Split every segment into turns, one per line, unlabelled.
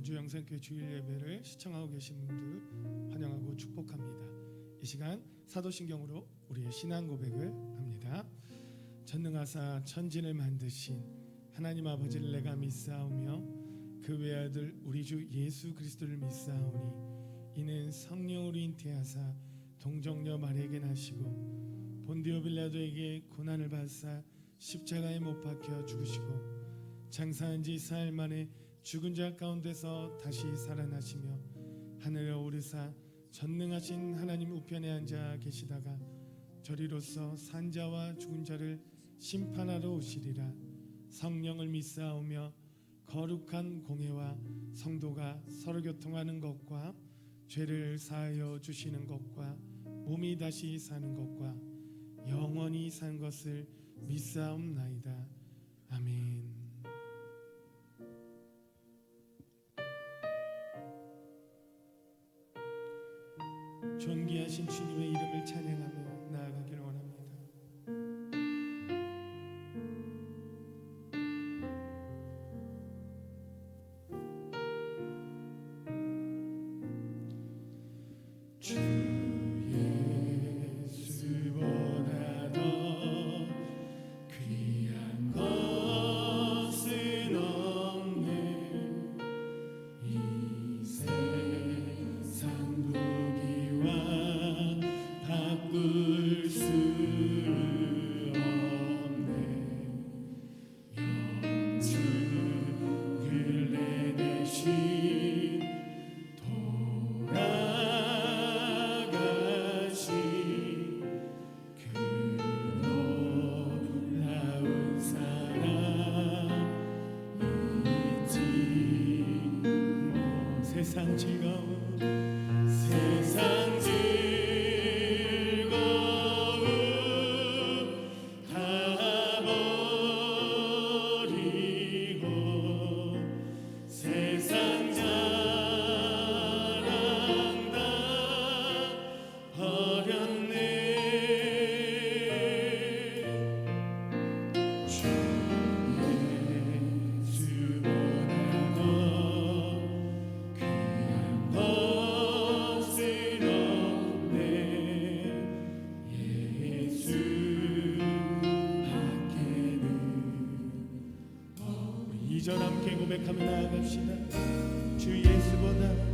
원주 영생교회 주일 예배를 시청하고 계신 분들 환영하고 축복합니다. 이 시간 사도신경으로 우리의 신앙 고백을 합니다. 전능하사 천진을 만드신 하나님 아버지를 내가 믿사오며 그 외아들 우리 주 예수 그리스도를 믿사오니 이는 성령으로 잉태하사 동정녀 마리아에게 나시고 본디오 빌라도에게 고난을 받사 십자가에 못 박혀 죽으시고 장사한 지 사흘 만에 죽은 자 가운데서 다시 살아나시며 하늘에 오르사 전능하신 하나님 우편에 앉아 계시다가 저리로서 산자와 죽은 자를 심판하러 오시리라. 성령을 믿사오며 거룩한 공회와 성도가 서로 교통하는 것과 죄를 사하여 주시는 것과 몸이 다시 사는 것과 영원히 산 것을 믿사옵나이다. 아멘. 존귀하신 주님의 이름을 찬양하며 나아가기를 원합니다. 주 예수보다 더 귀한 것은 없네. 이 세상 바꿀 수 없네. 영주를 내대신 돌아가신 그 놀라운 사랑 잊지 세상 즐거움 세상 함께 고백하며 나아갑시다. 주 예수보다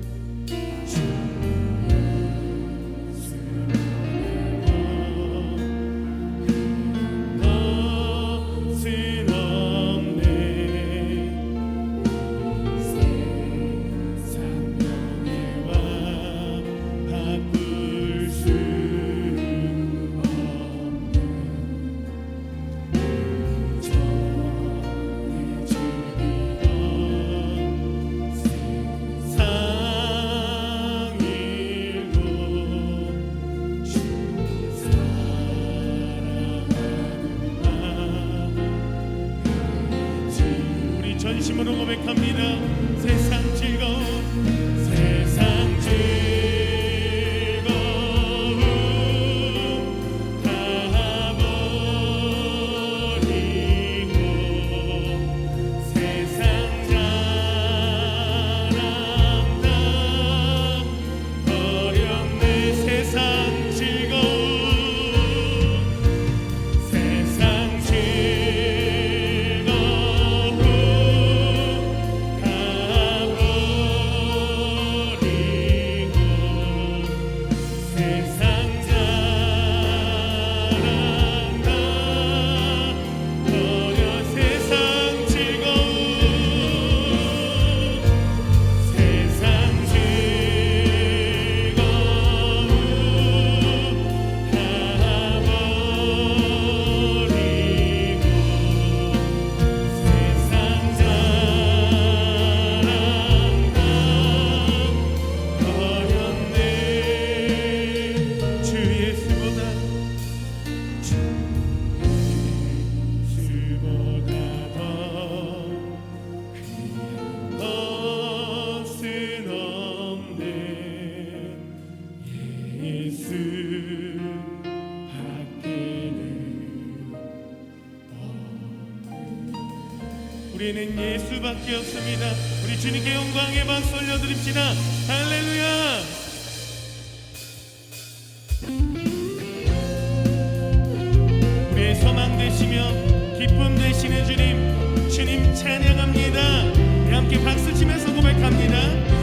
전심으로 고백합니다. 세상 즐거움 세상 즐거움 다 버리고 세상 자랑 다 버렸네. 세상 즐거움 세상 주 우리는 예수밖에 없습니다. 우리 주님께 영광의 박수 올려드립시다. 할렐루야. 우리의 소망 되시며 기쁨 되시는 주님, 주님 찬양합니다. 우리 함께 박수 치면서 고백합니다.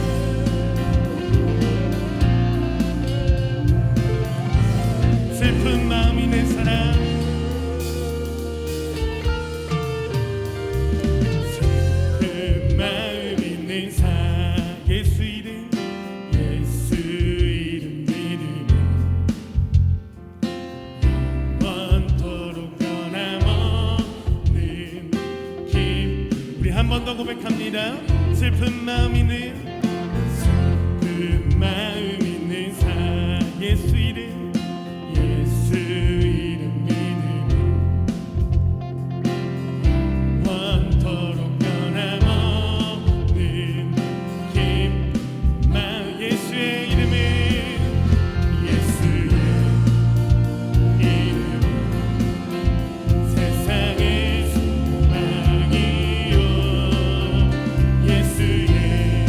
슬픈 마음 있는 사람, 슬픈 마음 있는 사람, 예수 이름 믿으면 영원토록 변함없는 기쁨. 우리 한 번 더 고백합니다. 슬픈 마음 있는 사 예수 이름 믿으면 영원토록 변함없는 기쁨. 예수의 이름은 세상의 소망이요. 예수의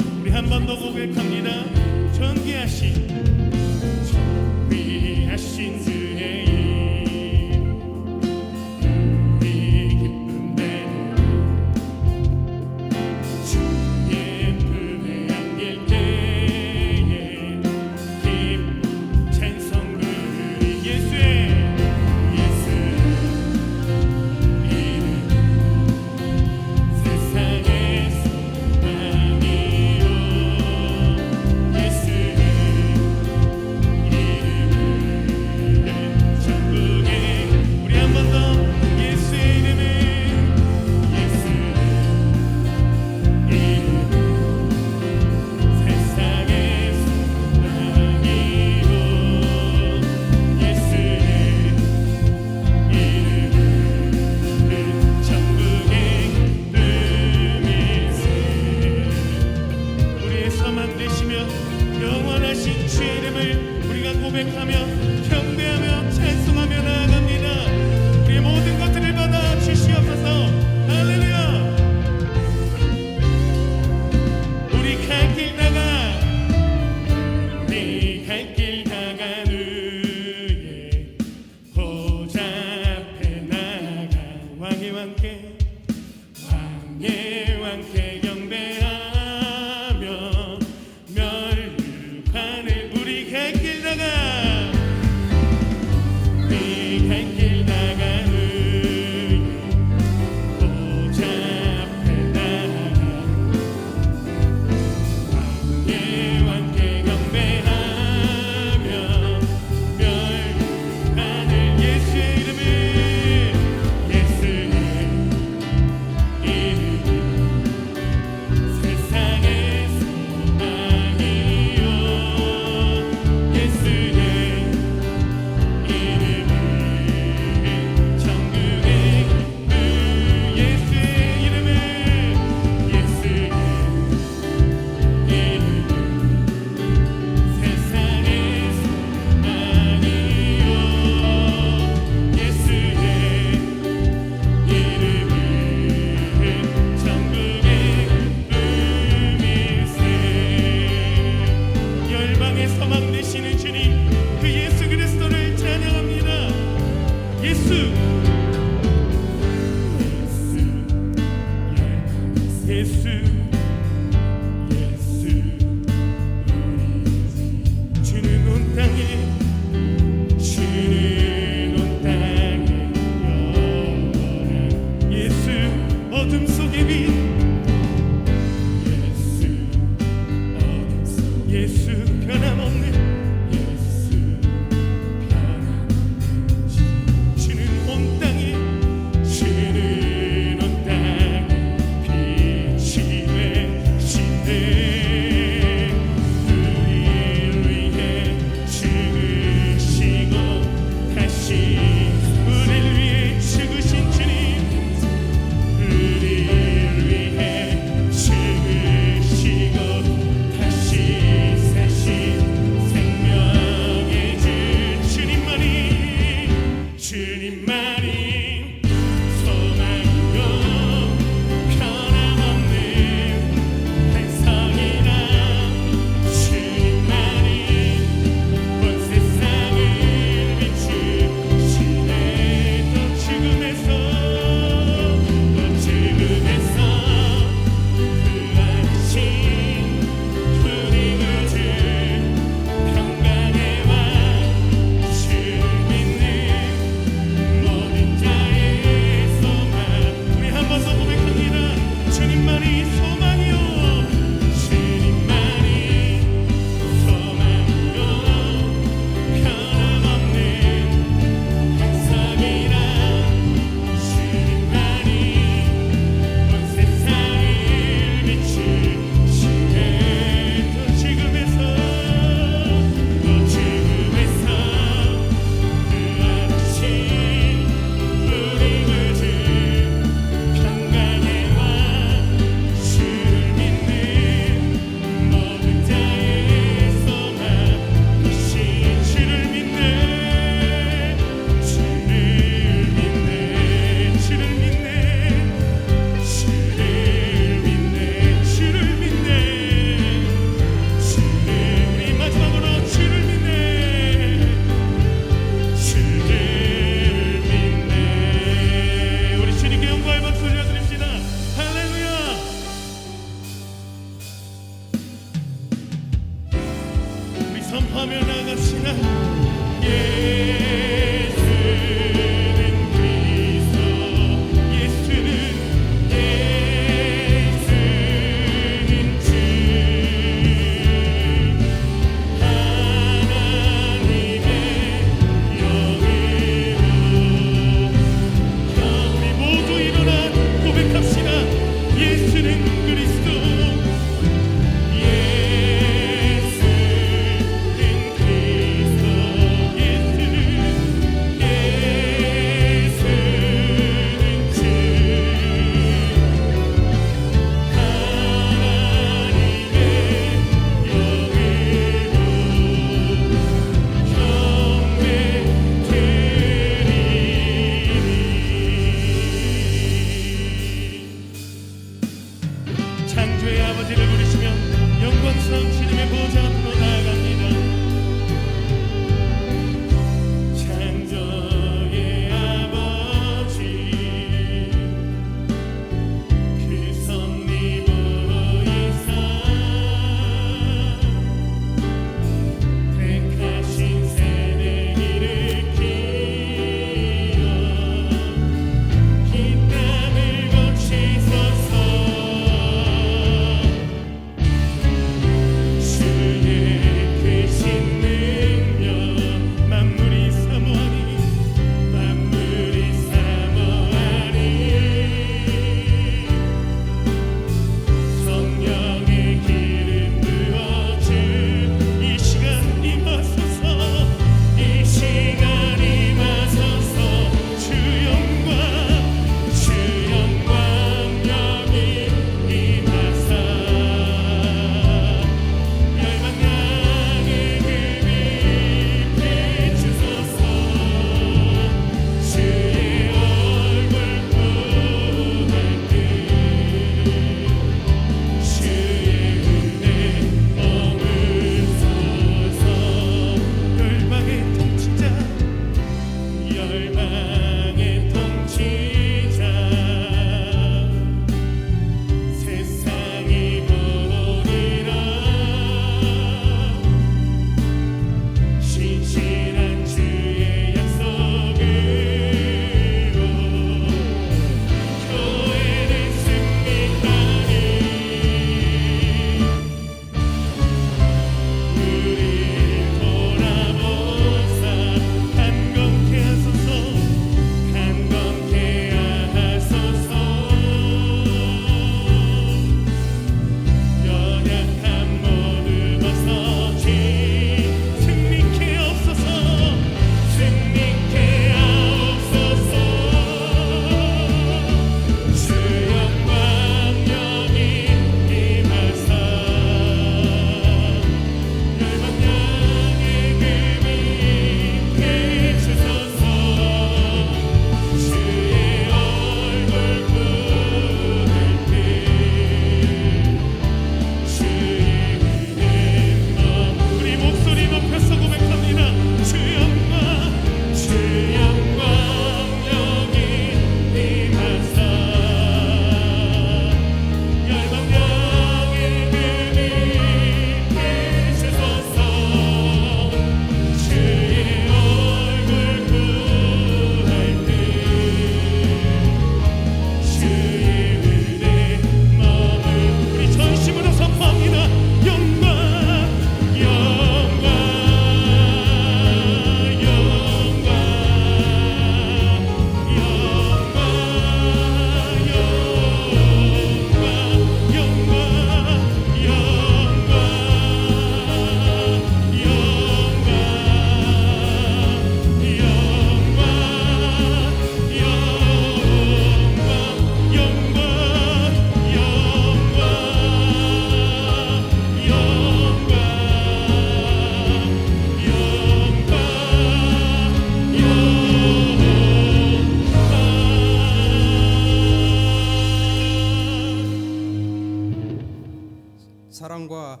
사랑과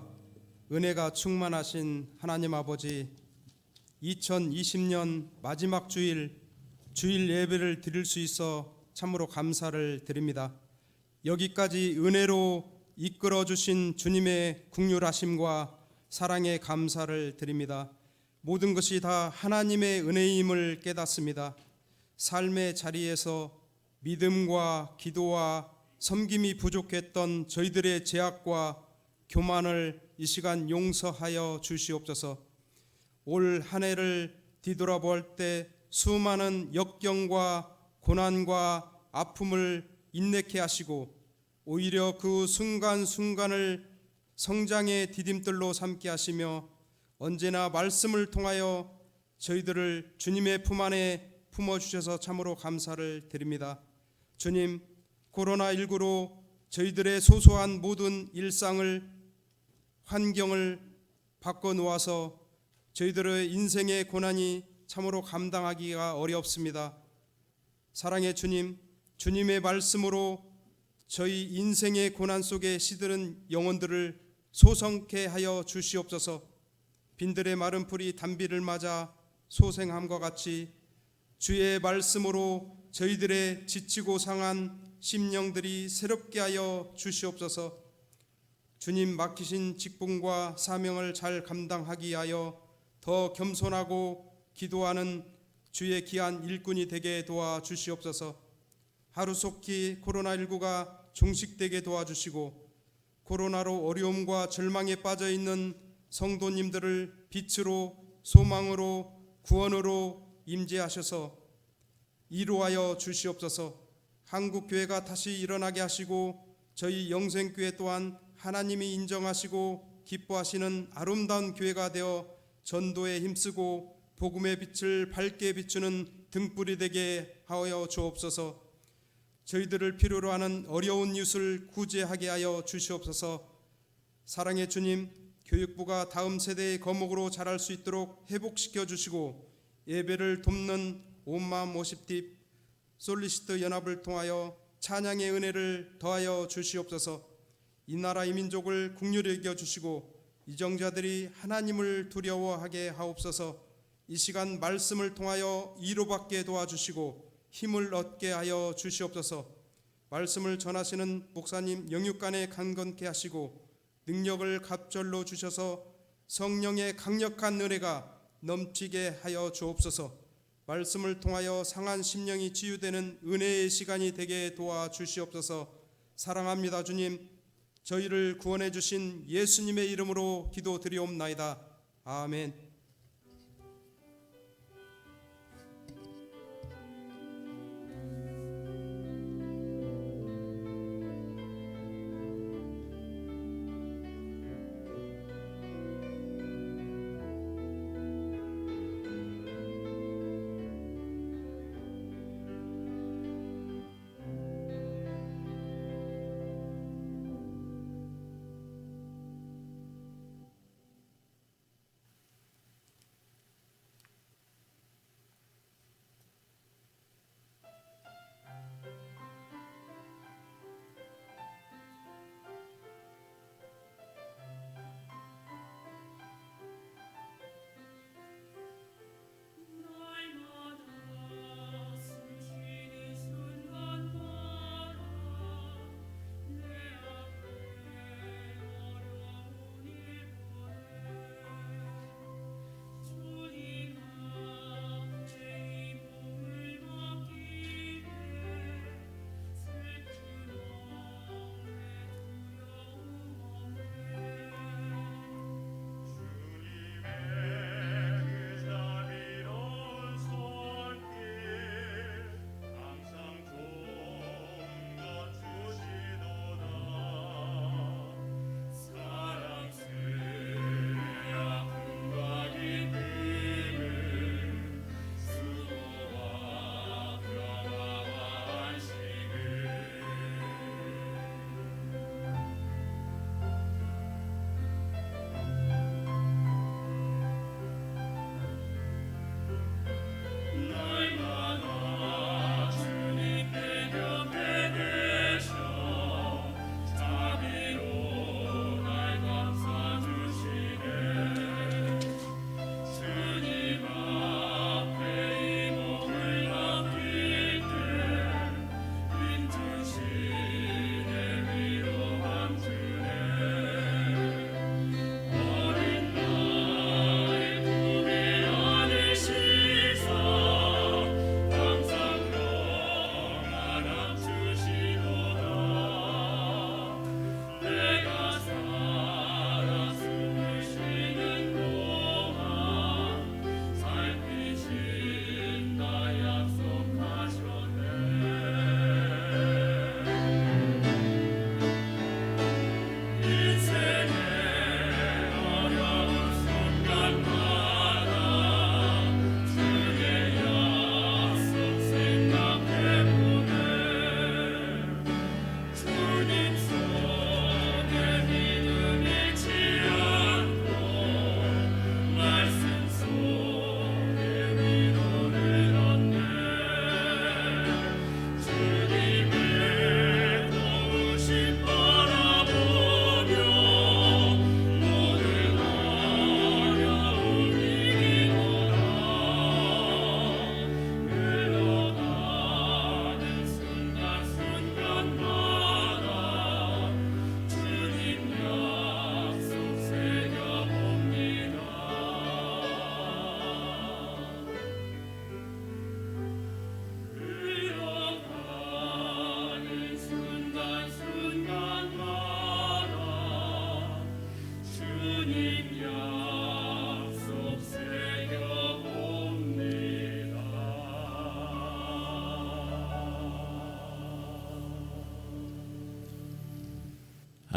은혜가 충만하신 하나님 아버지, 2020년 마지막 주일 예배를 드릴 수 있어 참으로 감사를 드립니다. 여기까지 은혜로 이끌어 주신 주님의 긍휼하심과 사랑에 감사를 드립니다. 모든 것이 다 하나님의 은혜임을 깨닫습니다. 삶의 자리에서 믿음과 기도와 섬김이 부족했던 저희들의 죄악과 교만을 이 시간 용서하여 주시옵소서. 올 한 해를 뒤돌아볼 때 수많은 역경과 고난과 아픔을 인내케 하시고 오히려 그 순간순간을 성장의 디딤돌로 삼게 하시며 언제나 말씀을 통하여 저희들을 주님의 품 안에 품어주셔서 참으로 감사를 드립니다. 주님, 코로나19로 저희들의 소소한 모든 일상을, 환경을 바꿔놓아서 저희들의 인생의 고난이 참으로 감당하기가 어렵습니다. 사랑의 주님, 주님의 말씀으로 저희 인생의 고난 속에 시드는 영혼들을 소성케 하여 주시옵소서. 빈들의 마른 풀이 단비를 맞아 소생함과 같이 주의 말씀으로 저희들의 지치고 상한 심령들이 새롭게 하여 주시옵소서. 주님 맡기신 직분과 사명을 잘 감당하기 위하여 더 겸손하고 기도하는 주의 귀한 일꾼이 되게 도와주시옵소서. 하루속히 코로나19가 종식되게 도와주시고 코로나로 어려움과 절망에 빠져있는 성도님들을 빛으로, 소망으로, 구원으로 임재하셔서 이루하여 주시옵소서. 한국교회가 다시 일어나게 하시고 저희 영생교회 또한 하나님이 인정하시고 기뻐하시는 아름다운 교회가 되어 전도에 힘쓰고 복음의 빛을 밝게 비추는 등불이 되게 하여 주옵소서. 저희들을 필요로 하는 어려운 이웃을 구제하게 하여 주시옵소서. 사랑의 주님, 교육부가 다음 세대의 거목으로 자랄 수 있도록 회복시켜 주시고 예배를 돕는 온마음 모십팁 솔리시트 연합을 통하여 찬양의 은혜를 더하여 주시옵소서. 이 나라 이 민족을 긍휼히 여겨 주시고 이정자들이 하나님을 두려워하게 하옵소서. 이 시간 말씀을 통하여 이로받게 도와주시고 힘을 얻게 하여 주시옵소서. 말씀을 전하시는 목사님 영육간에 강건케 하시고 능력을 갑절로 주셔서 성령의 강력한 은혜가 넘치게 하여 주옵소서. 말씀을 통하여 상한 심령이 치유되는 은혜의 시간이 되게 도와주시옵소서. 사랑합니다 주님. 저희를 구원해 주신 예수님의 이름으로 기도드리옵나이다. 아멘.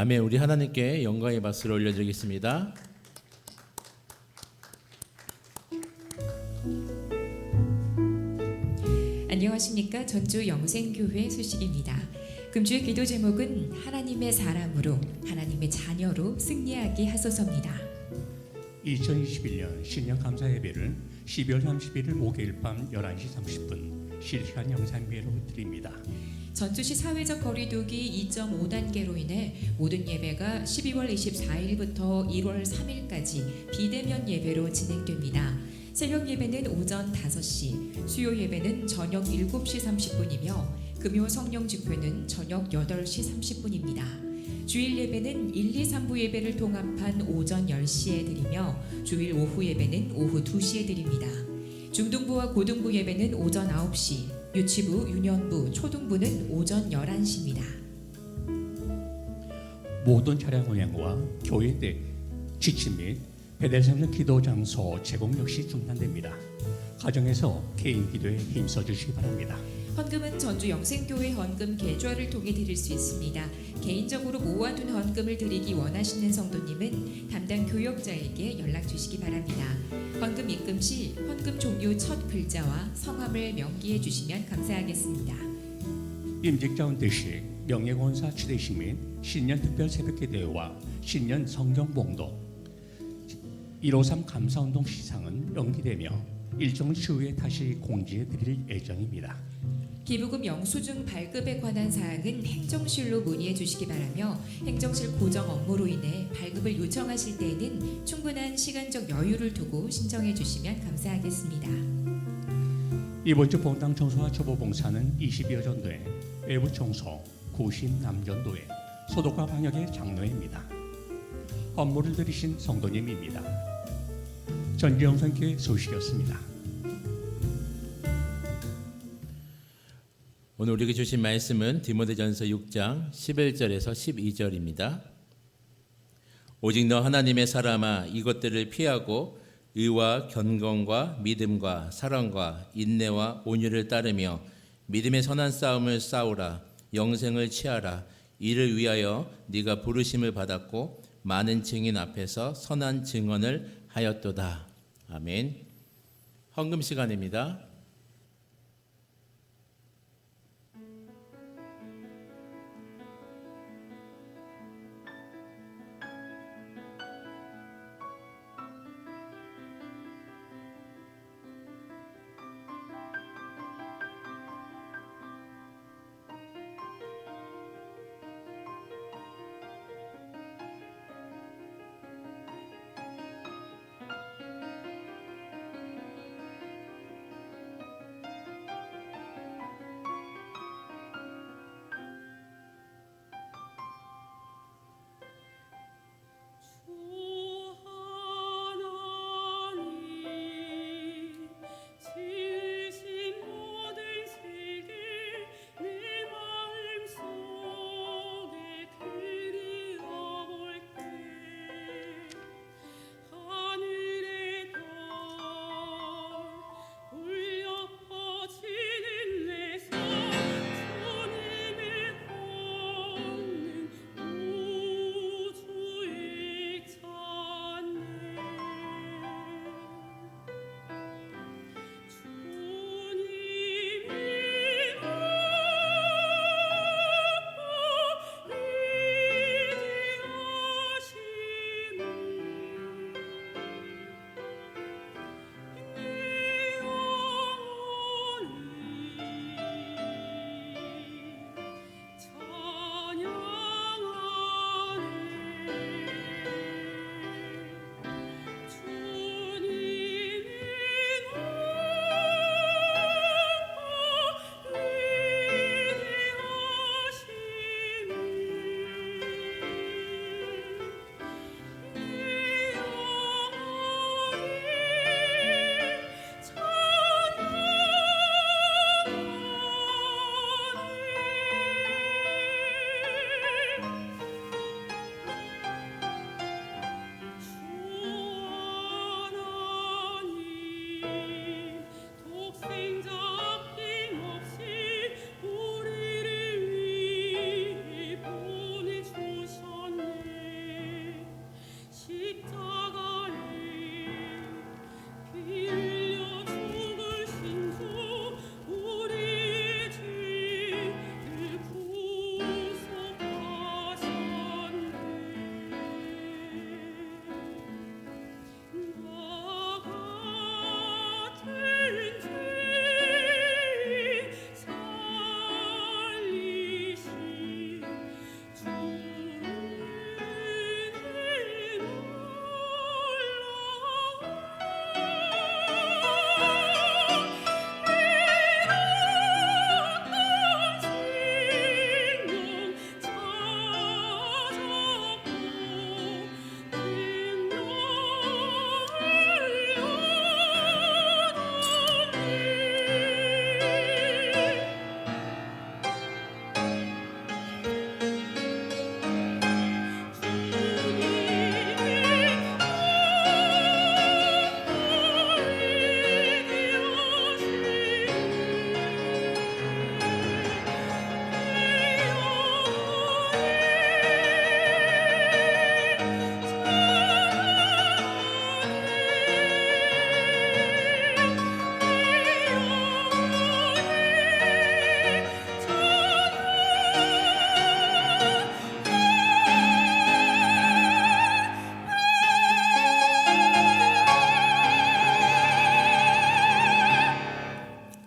아멘. 우리 하나님께 영광의 박수를 올려드리겠습니다.
안녕하십니까. 전주 영생교회 소식입니다. 금주의 기도 제목은 하나님의 사람으로 하나님의 자녀로 승리하게 하소서입니다.
2021년 신년 감사 예배를 12월 31일 목요일 밤 11시 30분 실시간 영상예배로 드립니다.
전주시 사회적 거리두기 2.5단계로 인해 모든 예배가 12월 24일부터 1월 3일까지 비대면 예배로 진행됩니다. 새벽 예배는 오전 5시, 수요 예배는 저녁 7시 30분이며 금요 성령 집회는 저녁 8시 30분입니다. 주일 예배는 1, 2, 3부 예배를 통합한 오전 10시에 드리며 주일 오후 예배는 오후 2시에 드립니다. 중등부와 고등부 예배는 오전 9시, 유치부, 유년부, 초등부는 오전 11시입니다.
모든 차량 운행과 교회 내 지침 및 배달선적 기도 장소 제공 역시 중단됩니다. 가정에서 개인 기도에 힘써 주시기 바랍니다.
헌금은 전주 영생교회 헌금 계좌를 통해 드릴 수 있습니다. 개인적으로 모아둔 헌금을 드리기 원하시는 성도님은 담당 교역자에게 연락 주시기 바랍니다. 헌금 입금 시 헌금 종류 첫 글자와 성함을 명기해 주시면 감사하겠습니다.
임직자원 대식, 명예권사 추대식 및 신년 특별 새벽기도회와 신년 성경봉독 153 감사운동 시상은 연기되며 일정 추후에 다시 공지해 드릴 예정입니다.
기부금 영수증 발급에 관한 사항은 행정실로 문의해 주시기 바라며 행정실 고정 업무로 인해 발급을 요청하실 때에는 충분한 시간적 여유를 두고 신청해 주시면 감사하겠습니다.
이번 주 본당 청소와 초보 봉사는 22여 전도회, 외부 청소, 구신 남전도회, 소독과 방역의 장로회입니다. 업무를 들이신 성도님입니다. 전주영생교회 소식이었습니다.
오늘 우리에게 주신 말씀은 디모데전서 6장 11절에서 12절입니다. 오직 너 하나님의 사람아 이것들을 피하고 의와 견건과 믿음과 사랑과 인내와 온유를 따르며 믿음의 선한 싸움을 싸우라. 영생을 취하라. 이를 위하여 네가 부르심을 받았고 많은 증인 앞에서 선한 증언을 하였도다. 아멘. 헌금 시간입니다.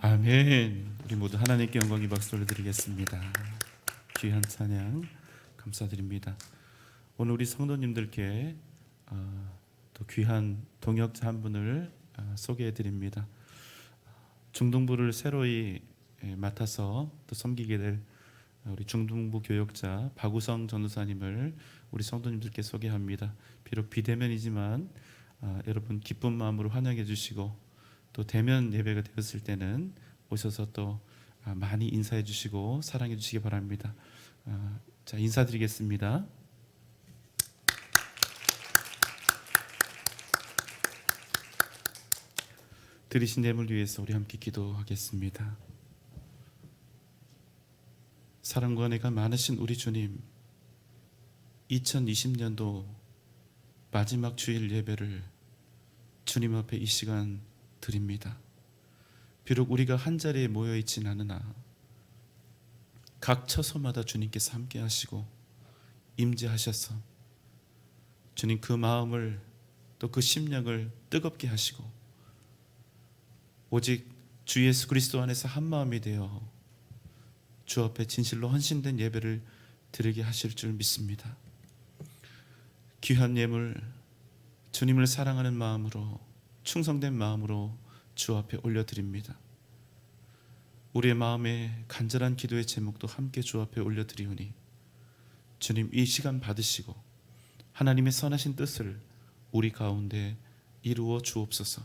아멘. 우리 모두 하나님께 영광의 박수를 드리겠습니다. 귀한 찬양 감사드립니다. 오늘 우리 성도님들께 또 귀한 동역자 한 분을 소개해 드립니다. 중등부를 새로이 맡아서 또 섬기게 될 우리 중등부 교역자 박우성 전도사님을 우리 성도님들께 소개합니다. 비록 비대면이지만 여러분 기쁜 마음으로 환영해 주시고 또 대면 예배가 되었을 때는 오셔서 또 많이 인사해 주시고 사랑해 주시기 바랍니다. 자, 인사드리겠습니다. 드리신 예물 위해서 우리 함께 기도하겠습니다. 사랑과 은혜가 많으신 우리 주님, 2020년도 마지막 주일 예배를 주님 앞에 이 시간 드립니다. 비록 우리가 한 자리에 모여 있진 않으나 각 처소마다 주님께서 함께 하시고 임재하셔서 주님 그 마음을 또 그 심령을 뜨겁게 하시고 오직 주 예수 그리스도 안에서 한 마음이 되어 주 앞에 진실로 헌신된 예배를 드리게 하실 줄 믿습니다. 귀한 예물 주님을 사랑하는 마음으로 충성된 마음으로 주 앞에 올려드립니다. 우리의 마음에 간절한 기도의 제목도 함께 주 앞에 올려드리오니 주님 이 시간 받으시고 하나님의 선하신 뜻을 우리 가운데 이루어 주옵소서.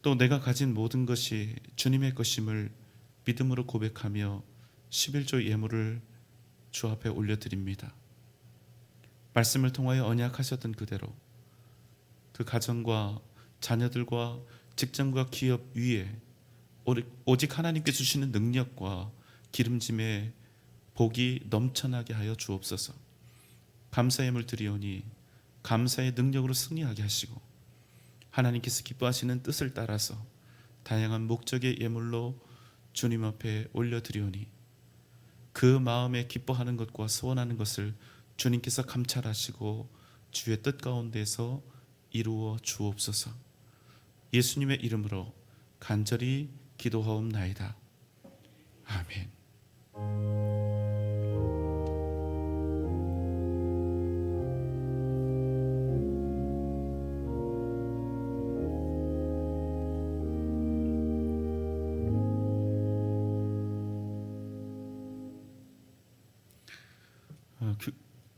또 내가 가진 모든 것이 주님의 것임을 믿음으로 고백하며 11조 예물을 주 앞에 올려드립니다. 말씀을 통하여 언약하셨던 그대로 그 가정과 자녀들과 직장과 기업 위에 오직 하나님께 주시는 능력과 기름짐의 복이 넘쳐나게 하여 주옵소서. 감사의 예물 드리오니 감사의 능력으로 승리하게 하시고 하나님께서 기뻐하시는 뜻을 따라서 다양한 목적의 예물로 주님 앞에 올려드리오니 그 마음에 기뻐하는 것과 소원하는 것을 주님께서 감찰하시고 주의 뜻 가운데서 이루어 주옵소서. 예수님의 이름으로 간절히 기도하옵나이다. 아멘.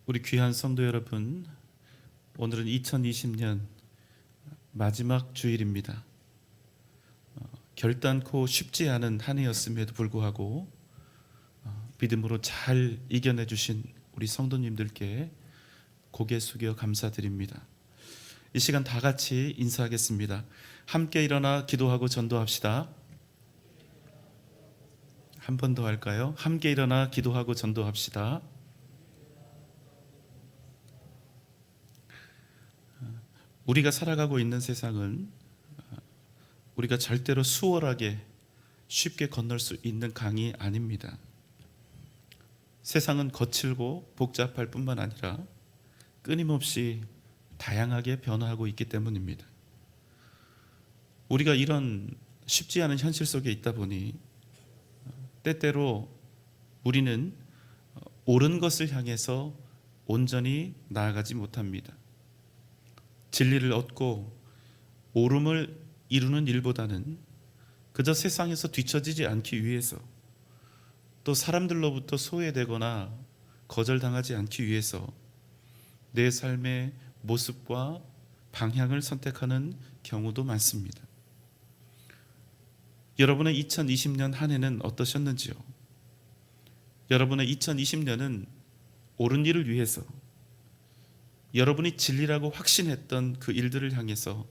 우리 귀한 성도 여러분, 오늘은 2020년 마지막 주일입니다. 결단코 쉽지 않은 한 해였음에도 불구하고 믿음으로 잘 이겨내 주신 우리 성도님들께 고개 숙여 감사드립니다. 이 시간 다 같이 인사하겠습니다. 함께 일어나 기도하고 전도합시다. 한 번 더 할까요? 함께 일어나 기도하고 전도합시다. 우리가 살아가고 있는 세상은 우리가 절대로 수월하게 쉽게 건널 수 있는 강이 아닙니다. 세상은 거칠고 복잡할 뿐만 아니라 끊임없이 다양하게 변화하고 있기 때문입니다. 우리가 이런 쉽지 않은 현실 속에 있다 보니 때때로 우리는 옳은 것을 향해서 온전히 나아가지 못합니다. 진리를 얻고 옳음을 이루는 일보다는 그저 세상에서 뒤처지지 않기 위해서 또 사람들로부터 소외되거나 거절당하지 않기 위해서 내 삶의 모습과 방향을 선택하는 경우도 많습니다. 여러분의 2020년 한 해는 어떠셨는지요? 여러분의 2020년은 옳은 일을 위해서 여러분이 진리라고 확신했던 그 일들을 향해서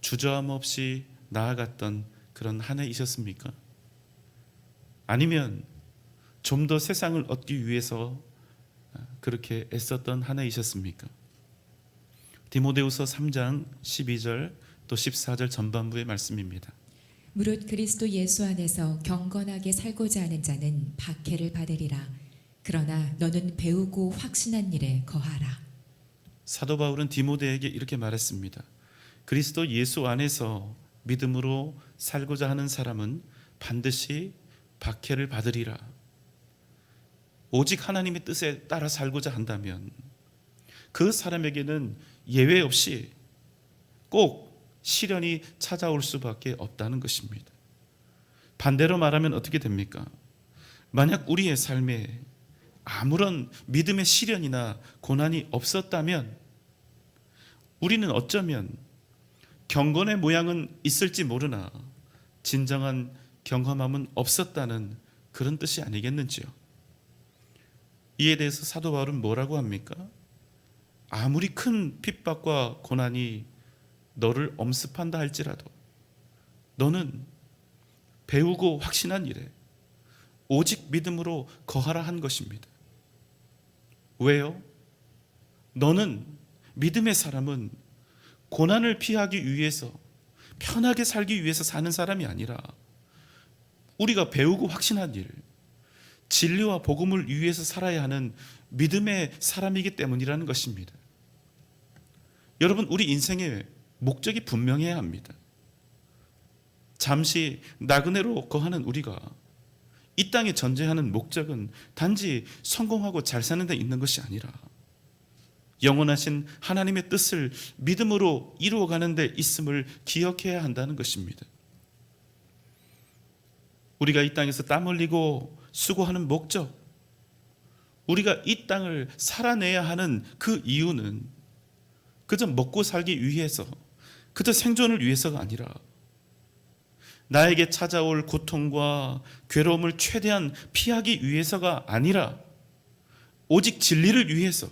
주저함 없이 나아갔던 그런 한 해이셨습니까? 아니면 좀 더 세상을 얻기 위해서 그렇게 애썼던 한 해이셨습니까? 디모데후서 3장 12절 또 14절 전반부의 말씀입니다.
무릇 그리스도 예수 안에서 경건하게 살고자 하는 자는 박해를 받으리라. 그러나 너는 배우고 확신한 일에 거하라.
사도 바울은 디모데에게 이렇게 말했습니다. 그리스도 예수 안에서 믿음으로 살고자 하는 사람은 반드시 박해를 받으리라. 오직 하나님의 뜻에 따라 살고자 한다면 그 사람에게는 예외 없이 꼭 시련이 찾아올 수밖에 없다는 것입니다. 반대로 말하면 어떻게 됩니까? 만약 우리의 삶에 아무런 믿음의 시련이나 고난이 없었다면 우리는 어쩌면 경건의 모양은 있을지 모르나 진정한 경험함은 없었다는 그런 뜻이 아니겠는지요. 이에 대해서 사도 바울은 뭐라고 합니까? 아무리 큰 핍박과 고난이 너를 엄습한다 할지라도 너는 배우고 확신한 일에 오직 믿음으로 거하라 한 것입니다. 왜요? 너는 믿음의 사람은 고난을 피하기 위해서 편하게 살기 위해서 사는 사람이 아니라 우리가 배우고 확신한 일, 진리와 복음을 위해서 살아야 하는 믿음의 사람이기 때문이라는 것입니다. 여러분, 우리 인생의 목적이 분명해야 합니다. 잠시 나그네로 거하는 우리가 이 땅에 전제하는 목적은 단지 성공하고 잘 사는 데 있는 것이 아니라 영원하신 하나님의 뜻을 믿음으로 이루어가는 데 있음을 기억해야 한다는 것입니다. 우리가 이 땅에서 땀 흘리고 수고하는 목적, 우리가 이 땅을 살아내야 하는 그 이유는 그저 먹고 살기 위해서, 그저 생존을 위해서가 아니라 나에게 찾아올 고통과 괴로움을 최대한 피하기 위해서가 아니라 오직 진리를 위해서,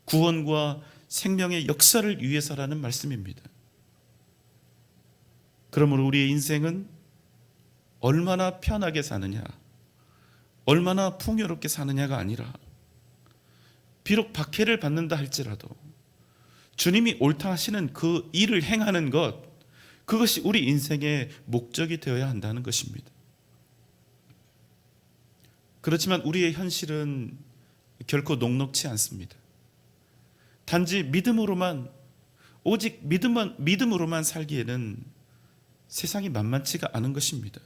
구원과 생명의 역사를 위해서라는 말씀입니다. 그러므로 우리의 인생은 얼마나 편하게 사느냐, 얼마나 풍요롭게 사느냐가 아니라 비록 박해를 받는다 할지라도 주님이 옳다 하시는 그 일을 행하는 것, 그것이 우리 인생의 목적이 되어야 한다는 것입니다. 그렇지만 우리의 현실은 결코 녹록치 않습니다. 단지 믿음으로만, 오직 믿음으로만 살기에는 세상이 만만치가 않은 것입니다.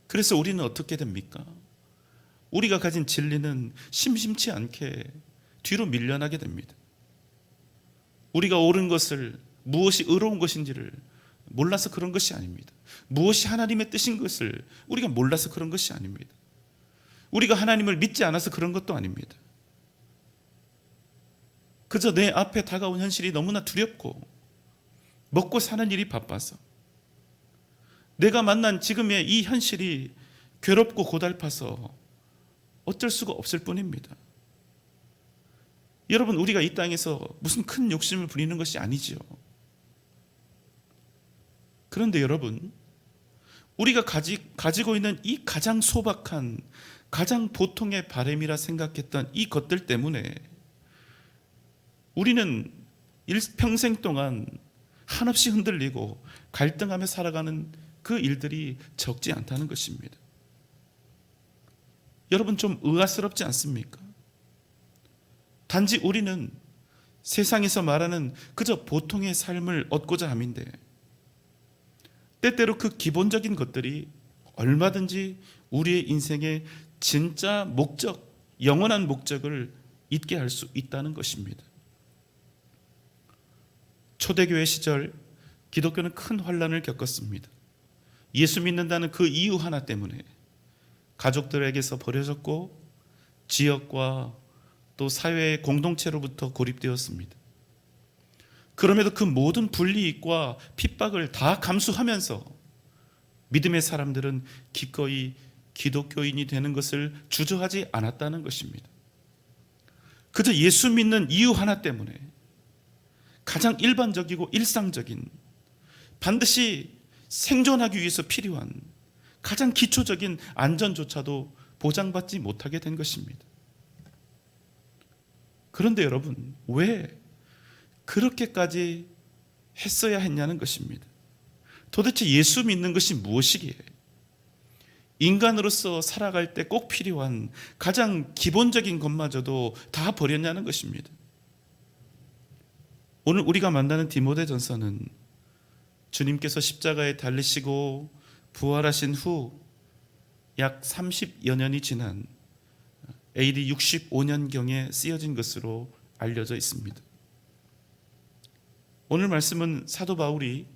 그래서 우리는 어떻게 됩니까? 우리가 가진 진리는 심심치 않게 뒤로 밀려나게 됩니다. 우리가 옳은 것을, 무엇이 의로운 것인지를 몰라서 그런 것이 아닙니다. 무엇이 하나님의 뜻인 것을 우리가 몰라서 그런 것이 아닙니다. 우리가 하나님을 믿지 않아서 그런 것도 아닙니다. 그저 내 앞에 다가온 현실이 너무나 두렵고 먹고 사는 일이 바빠서, 내가 만난 지금의 이 현실이 괴롭고 고달파서 어쩔 수가 없을 뿐입니다. 여러분, 우리가 이 땅에서 무슨 큰 욕심을 부리는 것이 아니지요. 그런데 여러분, 우리가 가지고 있는 이 가장 소박한, 가장 보통의 바람이라 생각했던 이 것들 때문에 우리는 일평생 동안 한없이 흔들리고 갈등하며 살아가는 그 일들이 적지 않다는 것입니다. 여러분, 좀 의아스럽지 않습니까? 단지 우리는 세상에서 말하는 그저 보통의 삶을 얻고자 함인데, 때때로 그 기본적인 것들이 얼마든지 우리의 인생의 진짜 목적, 영원한 목적을 잊게 할 수 있다는 것입니다. 초대교회 시절 기독교는 큰 환란을 겪었습니다. 예수 믿는다는 그 이유 하나 때문에 가족들에게서 버려졌고 지역과 또 사회의 공동체로부터 고립되었습니다. 그럼에도 그 모든 불이익과 핍박을 다 감수하면서 믿음의 사람들은 기꺼이 기독교인이 되는 것을 주저하지 않았다는 것입니다. 그저 예수 믿는 이유 하나 때문에 가장 일반적이고 일상적인, 반드시 생존하기 위해서 필요한 가장 기초적인 안전조차도 보장받지 못하게 된 것입니다. 그런데 여러분, 왜 그렇게까지 했어야 했냐는 것입니다. 도대체 예수 믿는 것이 무엇이기에 인간으로서 살아갈 때 꼭 필요한 가장 기본적인 것마저도 다 버렸냐는 것입니다. 오늘 우리가 만나는 디모데전서는 주님께서 십자가에 달리시고 부활하신 후 약 30여 년이 지난 AD 65년경에 쓰여진 것으로 알려져 있습니다. 오늘 말씀은 사도 바울이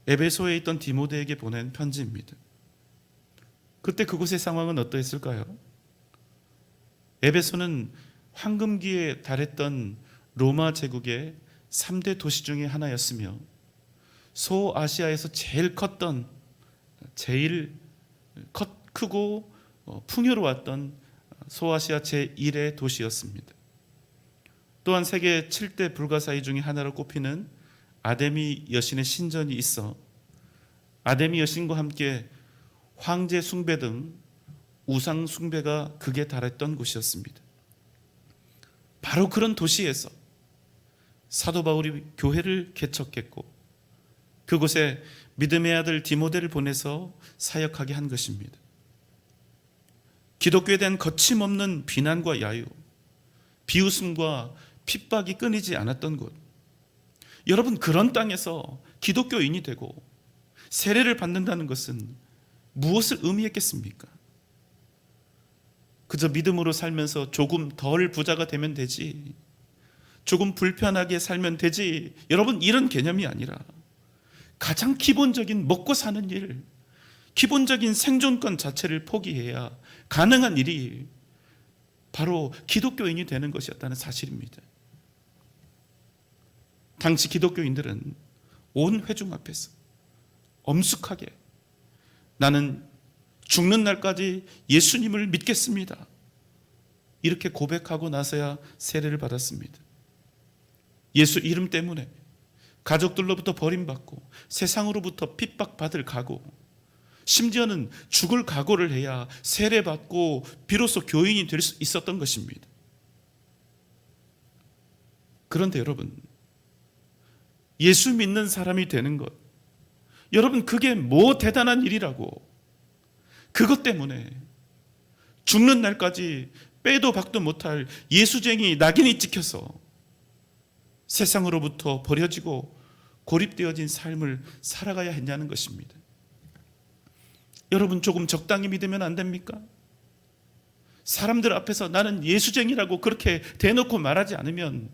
에베소에 있던 디모데에게 보낸 편지입니다. 그때 그곳의 상황은 어떠했을까요? 에베소는 황금기에 달했던 로마 제국의 3대 도시 중에 하나였으며 소아시아에서 제일 크고 풍요로웠던 소아시아 제1의 도시였습니다. 또한 세계 7대 불가사의 중에 하나로 꼽히는 아데미 여신의 신전이 있어 아데미 여신과 함께 황제 숭배 등 우상 숭배가 극에 달했던 곳이었습니다. 바로 그런 도시에서 사도 바울이 교회를 개척했고 그곳에 믿음의 아들 디모데를 보내서 사역하게 한 것입니다. 기독교에 대한 거침없는 비난과 야유, 비웃음과 핍박이 끊이지 않았던 곳. 여러분, 그런 땅에서 기독교인이 되고 세례를 받는다는 것은 무엇을 의미했겠습니까? 그저 믿음으로 살면서 조금 덜 부자가 되면 되지, 조금 불편하게 살면 되지, 여러분, 이런 개념이 아니라 가장 기본적인 먹고 사는 일, 기본적인 생존권 자체를 포기해야 가능한 일이 바로 기독교인이 되는 것이었다는 사실입니다. 당시 기독교인들은 온 회중 앞에서 엄숙하게 나는 죽는 날까지 예수님을 믿겠습니다, 이렇게 고백하고 나서야 세례를 받았습니다. 예수 이름 때문에 가족들로부터 버림받고 세상으로부터 핍박받을 각오, 심지어는 죽을 각오를 해야 세례받고 비로소 교인이 될 수 있었던 것입니다. 그런데 여러분, 예수 믿는 사람이 되는 것, 여러분, 그게 뭐 대단한 일이라고, 그것 때문에 죽는 날까지 빼도 박도 못할 예수쟁이 낙인이 찍혀서 세상으로부터 버려지고 고립되어진 삶을 살아가야 했냐는 것입니다. 여러분, 조금 적당히 믿으면 안 됩니까? 사람들 앞에서 나는 예수쟁이라고 그렇게 대놓고 말하지 않으면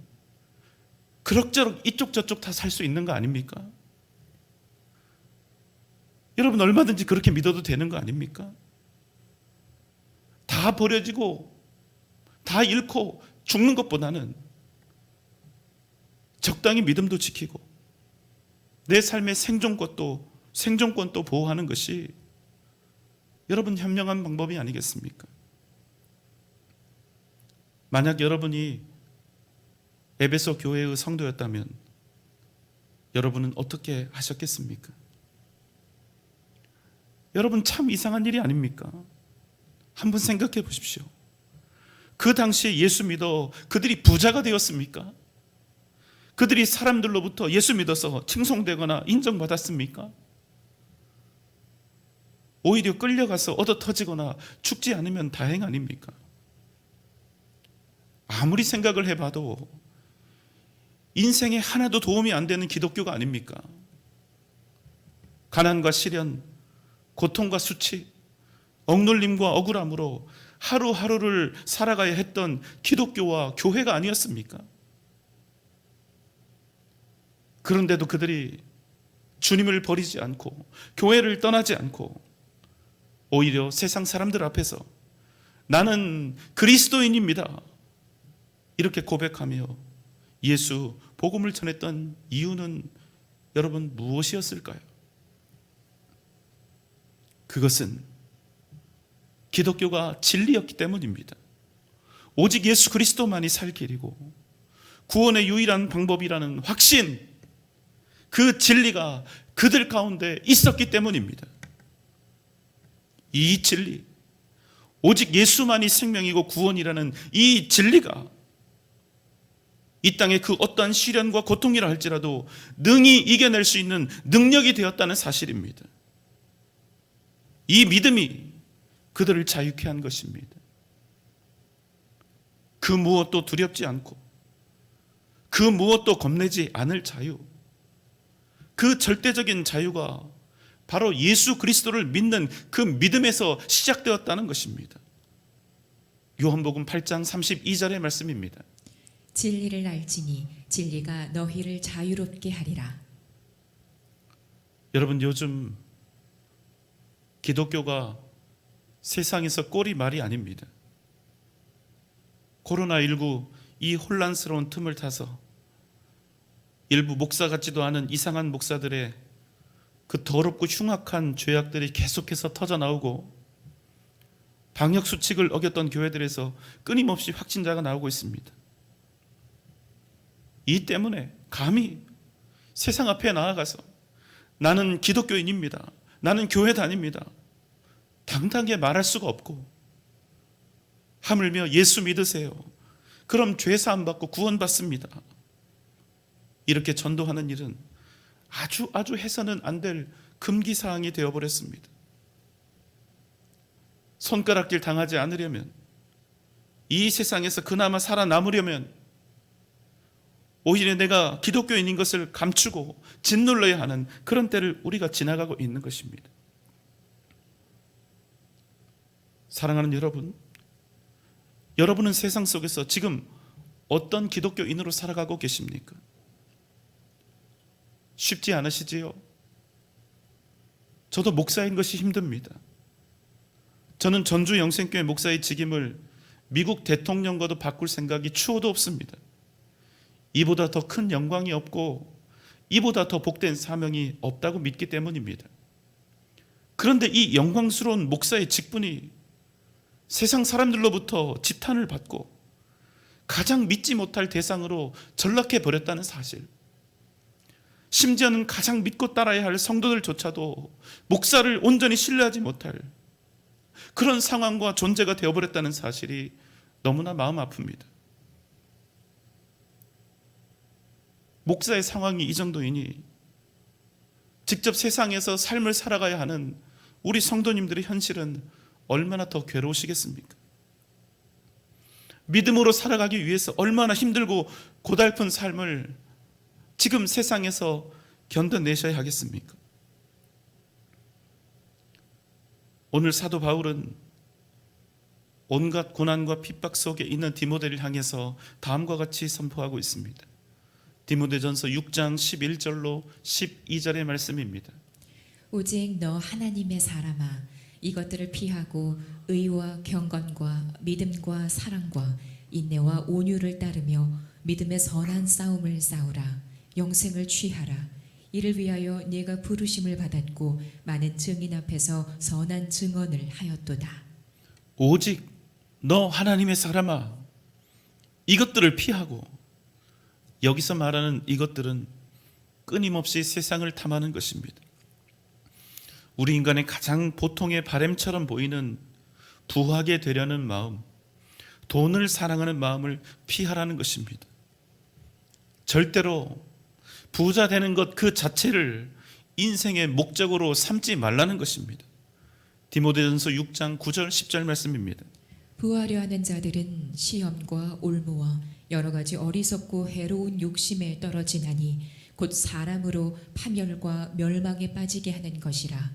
그럭저럭 이쪽 저쪽 다 살 수 있는 거 아닙니까? 여러분, 얼마든지 그렇게 믿어도 되는 거 아닙니까? 다 버려지고 다 잃고 죽는 것보다는 적당히 믿음도 지키고 내 삶의 생존권도 보호하는 것이 여러분 현명한 방법이 아니겠습니까? 만약 여러분이 에베소 교회의 성도였다면 여러분은 어떻게 하셨겠습니까? 여러분, 참 이상한 일이 아닙니까? 한번 생각해 보십시오. 그 당시에 예수 믿어 그들이 부자가 되었습니까? 그들이 사람들로부터 예수 믿어서 칭송되거나 인정받았습니까? 오히려 끌려가서 얻어 터지거나 죽지 않으면 다행 아닙니까? 아무리 생각을 해봐도 인생에 하나도 도움이 안 되는 기독교가 아닙니까? 가난과 시련, 고통과 수치, 억눌림과 억울함으로 하루하루를 살아가야 했던 기독교와 교회가 아니었습니까? 그런데도 그들이 주님을 버리지 않고 교회를 떠나지 않고 오히려 세상 사람들 앞에서 나는 그리스도인입니다, 이렇게 고백하며 예수 복음을 전했던 이유는 여러분 무엇이었을까요? 그것은 기독교가 진리였기 때문입니다. 오직 예수 그리스도만이 살 길이고 구원의 유일한 방법이라는 확신, 그 진리가 그들 가운데 있었기 때문입니다. 이 진리, 오직 예수만이 생명이고 구원이라는 이 진리가 이 땅의 그 어떠한 시련과 고통이라 할지라도 능히 이겨낼 수 있는 능력이 되었다는 사실입니다. 이 믿음이 그들을 자유케 한 것입니다. 그 무엇도 두렵지 않고 그 무엇도 겁내지 않을 자유, 그 절대적인 자유가 바로 예수 그리스도를 믿는 그 믿음에서 시작되었다는 것입니다. 요한복음 8장 32절의 말씀입니다.
진리를 알지니 진리가 너희를 자유롭게 하리라.
여러분, 요즘 기독교가 세상에서 꼴이 말이 아닙니다. 코로나19 이 혼란스러운 틈을 타서 일부 목사 같지도 않은 이상한 목사들의 그 더럽고 흉악한 죄악들이 계속해서 터져나오고, 방역수칙을 어겼던 교회들에서 끊임없이 확진자가 나오고 있습니다. 이 때문에 감히 세상 앞에 나아가서 나는 기독교인입니다, 나는 교회 다닙니다, 당당하게 말할 수가 없고, 하물며 예수 믿으세요, 그럼 죄사함 받고 구원받습니다, 이렇게 전도하는 일은 아주 해서는 안 될 금기사항이 되어버렸습니다. 손가락질 당하지 않으려면, 이 세상에서 그나마 살아남으려면 오히려 내가 기독교인인 것을 감추고 짓눌러야 하는 그런 때를 우리가 지나가고 있는 것입니다. 사랑하는 여러분, 여러분은 세상 속에서 지금 어떤 기독교인으로 살아가고 계십니까? 쉽지 않으시지요? 저도 목사인 것이 힘듭니다. 저는 전주 영생교회 목사의 직임을 미국 대통령과도 바꿀 생각이 추호도 없습니다. 이보다 더 큰 영광이 없고 이보다 더 복된 사명이 없다고 믿기 때문입니다. 그런데 이 영광스러운 목사의 직분이 세상 사람들로부터 지탄을 받고 가장 믿지 못할 대상으로 전락해 버렸다는 사실, 심지어는 가장 믿고 따라야 할 성도들조차도 목사를 온전히 신뢰하지 못할 그런 상황과 존재가 되어버렸다는 사실이 너무나 마음 아픕니다. 목사의 상황이 이 정도이니 직접 세상에서 삶을 살아가야 하는 우리 성도님들의 현실은 얼마나 더 괴로우시겠습니까? 믿음으로 살아가기 위해서 얼마나 힘들고 고달픈 삶을 지금 세상에서 견뎌내셔야 하겠습니까? 오늘 사도 바울은 온갖 고난과 핍박 속에 있는 디모데를 향해서 다음과 같이 선포하고 있습니다. 디모데전서 6장 11절로 12절의 말씀입니다.
오직 너 하나님의 사람아, 이것들을 피하고 의와 경건과 믿음과 사랑과 인내와 온유를 따르며 믿음의 선한 싸움을 싸우라. 영생을 취하라. 이를 위하여 네가 부르심을 받았고 많은 증인 앞에서 선한 증언을 하였도다.
오직 너 하나님의 사람아, 이것들을 피하고, 여기서 말하는 이것들은 끊임없이 세상을 탐하는 것입니다. 우리 인간의 가장 보통의 바램처럼 보이는 부하게 되려는 마음, 돈을 사랑하는 마음을 피하라는 것입니다. 절대로 부자 되는 것 그 자체를 인생의 목적으로 삼지 말라는 것입니다. 디모데전서 6장 9절 10절 말씀입니다.
부하려 하는 자들은 시험과 올무와 여러 가지 어리석고 해로운 욕심에 떨어지나니 곧 사람으로 파멸과 멸망에 빠지게 하는 것이라.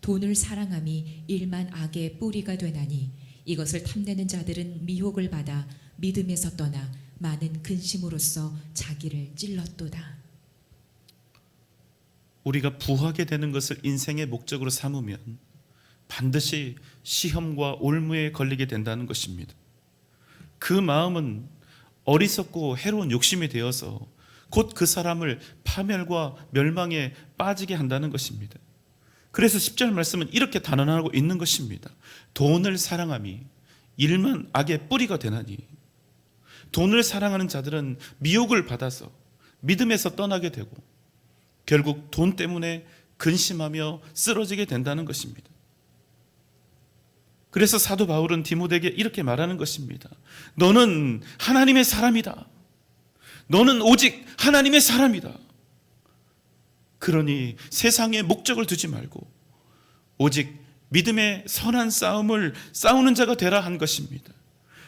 돈을 사랑함이 일만 악의 뿌리가 되나니 이것을 탐내는 자들은 미혹을 받아 믿음에서 떠나 많은 근심으로써 자기를 찔렀도다.
우리가 부하게 되는 것을 인생의 목적으로 삼으면 반드시 시험과 올무에 걸리게 된다는 것입니다. 그 마음은 어리석고 해로운 욕심이 되어서 곧 그 사람을 파멸과 멸망에 빠지게 한다는 것입니다. 그래서 10절 말씀은 이렇게 단언하고 있는 것입니다. 돈을 사랑함이 일만 악의 뿌리가 되나니, 돈을 사랑하는 자들은 미혹을 받아서 믿음에서 떠나게 되고 결국 돈 때문에 근심하며 쓰러지게 된다는 것입니다. 그래서 사도 바울은 디모데에게 이렇게 말하는 것입니다. 너는 하나님의 사람이다. 너는 오직 하나님의 사람이다. 그러니 세상에 목적을 두지 말고 오직 믿음의 선한 싸움을 싸우는 자가 되라 한 것입니다.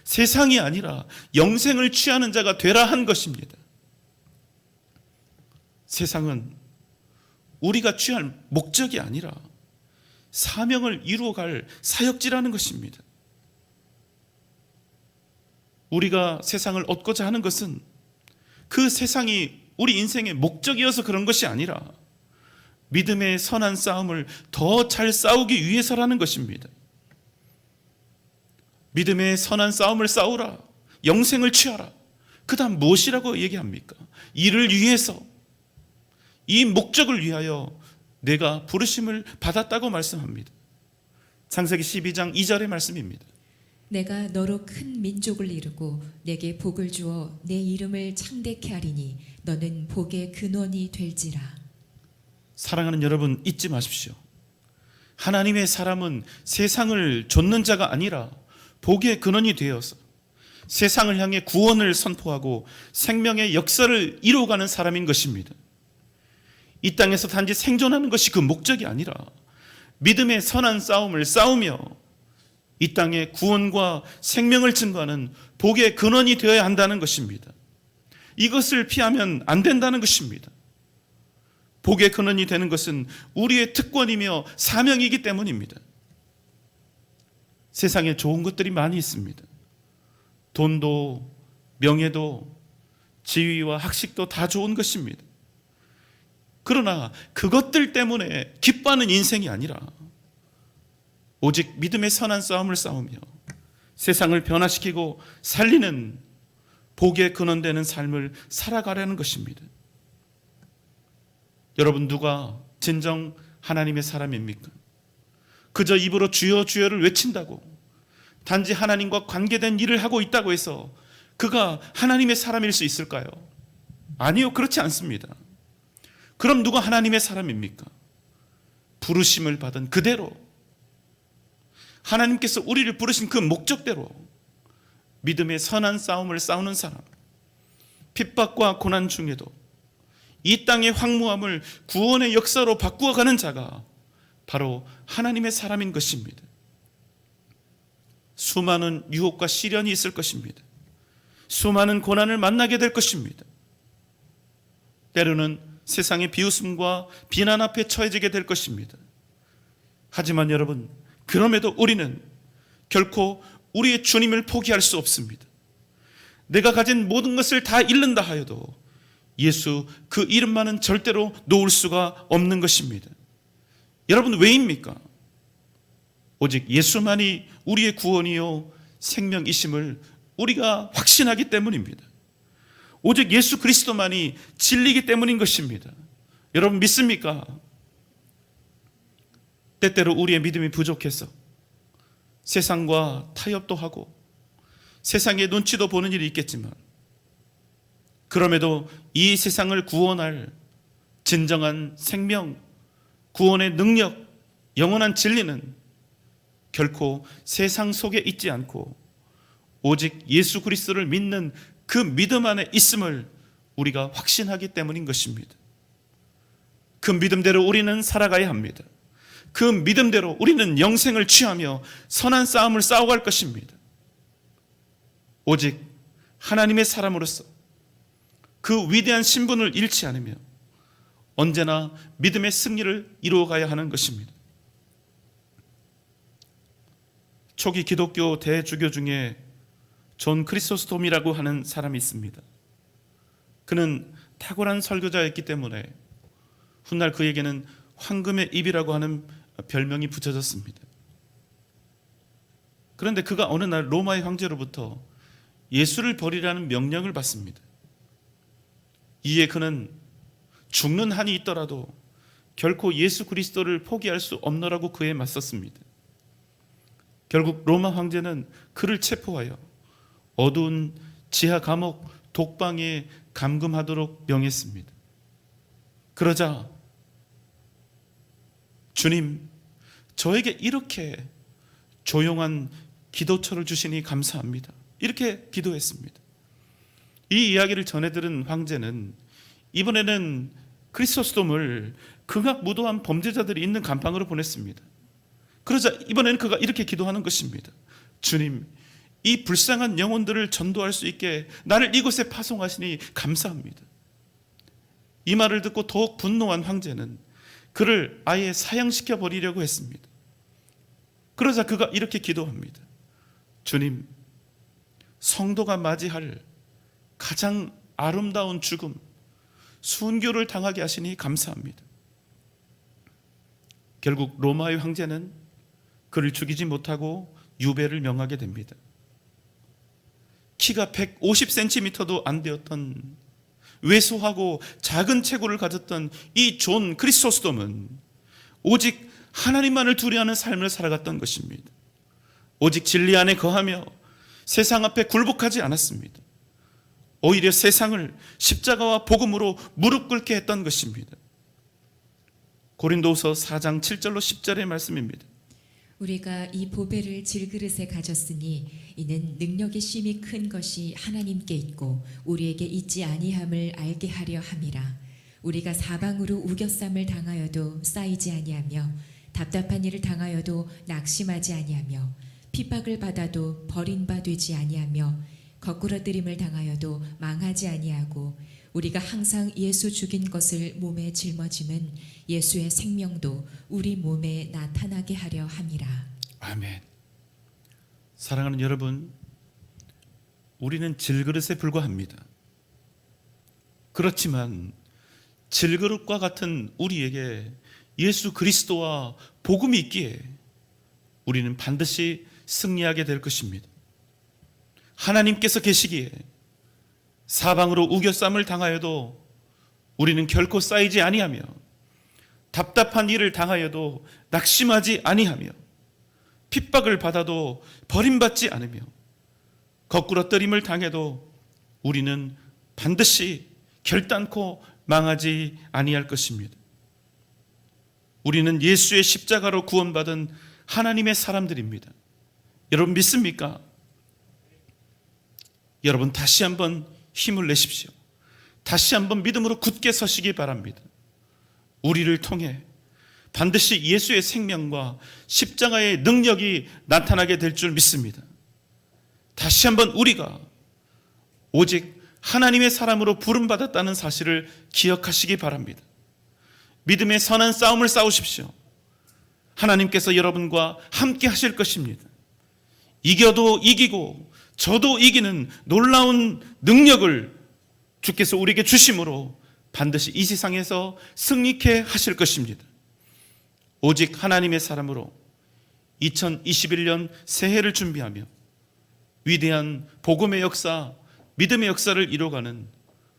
세상이 아니라 영생을 취하는 자가 되라 한 것입니다. 세상은 우리가 취할 목적이 아니라 사명을 이루어갈 사역지라는 것입니다. 우리가 세상을 얻고자 하는 것은 그 세상이 우리 인생의 목적이어서 그런 것이 아니라 믿음의 선한 싸움을 더 잘 싸우기 위해서라는 것입니다. 믿음의 선한 싸움을 싸우라. 영생을 취하라. 그 다음 무엇이라고 얘기합니까? 이를 위해서, 이 목적을 위하여 내가 부르심을 받았다고 말씀합니다. 창세기 12장 2절의 말씀입니다.
내가 너로 큰 민족을 이루고 내게 복을 주어 내 이름을 창대케 하리니 너는 복의 근원이 될지라.
사랑하는 여러분, 잊지 마십시오. 하나님의 사람은 세상을 좇는 자가 아니라 복의 근원이 되어서 세상을 향해 구원을 선포하고 생명의 역사를 이루어가는 사람인 것입니다. 이 땅에서 단지 생존하는 것이 그 목적이 아니라 믿음의 선한 싸움을 싸우며 이 땅에 구원과 생명을 증거하는 복의 근원이 되어야 한다는 것입니다. 이것을 피하면 안 된다는 것입니다. 복의 근원이 되는 것은 우리의 특권이며 사명이기 때문입니다. 세상에 좋은 것들이 많이 있습니다. 돈도 명예도 지위와 학식도 다 좋은 것입니다. 그러나 그것들 때문에 기뻐하는 인생이 아니라 오직 믿음의 선한 싸움을 싸우며 세상을 변화시키고 살리는 복의 근원되는 삶을 살아가려는 것입니다. 여러분, 누가 진정 하나님의 사람입니까? 그저 입으로 주여 주여를 외친다고, 단지 하나님과 관계된 일을 하고 있다고 해서 그가 하나님의 사람일 수 있을까요? 아니요, 그렇지 않습니다. 그럼 누가 하나님의 사람입니까? 부르심을 받은 그대로, 하나님께서 우리를 부르신 그 목적대로 믿음의 선한 싸움을 싸우는 사람, 핍박과 고난 중에도 이 땅의 황무함을 구원의 역사로 바꾸어가는 자가 바로 하나님의 사람인 것입니다. 수많은 유혹과 시련이 있을 것입니다. 수많은 고난을 만나게 될 것입니다. 때로는 세상의 비웃음과 비난 앞에 처해지게 될 것입니다. 하지만 여러분, 그럼에도 우리는 결코 우리의 주님을 포기할 수 없습니다. 내가 가진 모든 것을 다 잃는다 하여도 예수 그 이름만은 절대로 놓을 수가 없는 것입니다. 여러분, 왜입니까? 오직 예수만이 우리의 구원이요 생명이심을 우리가 확신하기 때문입니다. 오직 예수 그리스도만이 진리이기 때문인 것입니다. 여러분, 믿습니까? 때때로 우리의 믿음이 부족해서 세상과 타협도 하고 세상의 눈치도 보는 일이 있겠지만, 그럼에도 이 세상을 구원할 진정한 생명, 구원의 능력, 영원한 진리는 결코 세상 속에 있지 않고 오직 예수 그리스도를 믿는 그 믿음 안에 있음을 우리가 확신하기 때문인 것입니다. 그 믿음대로 우리는 살아가야 합니다. 그 믿음대로 우리는 영생을 취하며 선한 싸움을 싸워갈 것입니다. 오직 하나님의 사람으로서 그 위대한 신분을 잃지 않으며 언제나 믿음의 승리를 이루어가야 하는 것입니다. 초기 기독교 대주교 중에 존 크리소스톰이라고 하는 사람이 있습니다. 그는 탁월한 설교자였기 때문에 훗날 그에게는 황금의 입이라고 하는 별명이 붙여졌습니다. 그런데 그가 어느 날 로마의 황제로부터 예수를 버리라는 명령을 받습니다. 이에 그는 죽는 한이 있더라도 결코 예수 그리스도를 포기할 수 없노라고 그에 맞섰습니다. 결국 로마 황제는 그를 체포하여 어두운 지하 감옥 독방에 감금하도록 명했습니다. 그러자 주님, 저에게 이렇게 조용한 기도처를 주시니 감사합니다. 이렇게 기도했습니다. 이 이야기를 전해들은 황제는 이번에는 크리소스톰을 극악무도한 범죄자들이 있는 감방으로 보냈습니다. 그러자 이번에는 그가 이렇게 기도하는 것입니다. 주님, 이 불쌍한 영혼들을 전도할 수 있게 나를 이곳에 파송하시니 감사합니다. 이 말을 듣고 더욱 분노한 황제는 그를 아예 사형시켜 버리려고 했습니다. 그러자 그가 이렇게 기도합니다. 주님, 성도가 맞이할 가장 아름다운 죽음, 순교를 당하게 하시니 감사합니다. 결국 로마의 황제는 그를 죽이지 못하고 유배를 명하게 됩니다. 키가 150cm도 안 되었던 왜소하고 작은 체구를 가졌던 이 존 크리소스톰은 오직 하나님만을 두려워하는 삶을 살아갔던 것입니다. 오직 진리 안에 거하며 세상 앞에 굴복하지 않았습니다. 오히려 세상을 십자가와 복음으로 무릎 꿇게 했던 것입니다. 고린도후서 4장 7절로 10절의 말씀입니다.
우리가 이 보배를 질그릇에 가졌으니 이는 능력이 심히 큰 것이 하나님께 있고 우리에게 있지 아니함을 알게 하려 함이라. 우리가 사방으로 우겨쌈을 당하여도 쌓이지 아니하며 답답한 일을 당하여도 낙심하지 아니하며 핍박을 받아도 버린 바 되지 아니하며 거꾸러뜨림을 당하여도 망하지 아니하고 우리가 항상 예수 죽인 것을 몸에 짊어짐은 예수의 생명도 우리 몸에 나타나게 하려 함이라.
아멘. 사랑하는 여러분, 우리는 질그릇에 불과합니다. 그렇지만 질그릇과 같은 우리에게 예수 그리스도와 복음이 있기에 우리는 반드시 승리하게 될 것입니다. 하나님께서 계시기에 사방으로 우겨쌈을 당하여도 우리는 결코 쌓이지 아니하며 답답한 일을 당하여도 낙심하지 아니하며 핍박을 받아도 버림받지 않으며 거꾸러뜨림을 당해도 우리는 반드시 결단코 망하지 아니할 것입니다. 우리는 예수의 십자가로 구원받은 하나님의 사람들입니다. 여러분 믿습니까? 여러분 다시 한번 힘을 내십시오. 다시 한번 믿음으로 굳게 서시기 바랍니다. 우리를 통해 반드시 예수의 생명과 십자가의 능력이 나타나게 될 줄 믿습니다. 다시 한번 우리가 오직 하나님의 사람으로 부름받았다는 사실을 기억하시기 바랍니다. 믿음의 선한 싸움을 싸우십시오. 하나님께서 여러분과 함께 하실 것입니다. 이겨도 이기고 저도 이기는 놀라운 능력을 주께서 우리에게 주심으로 반드시 이 세상에서 승리케 하실 것입니다. 오직 하나님의 사람으로 2021년 새해를 준비하며 위대한 복음의 역사, 믿음의 역사를 이뤄가는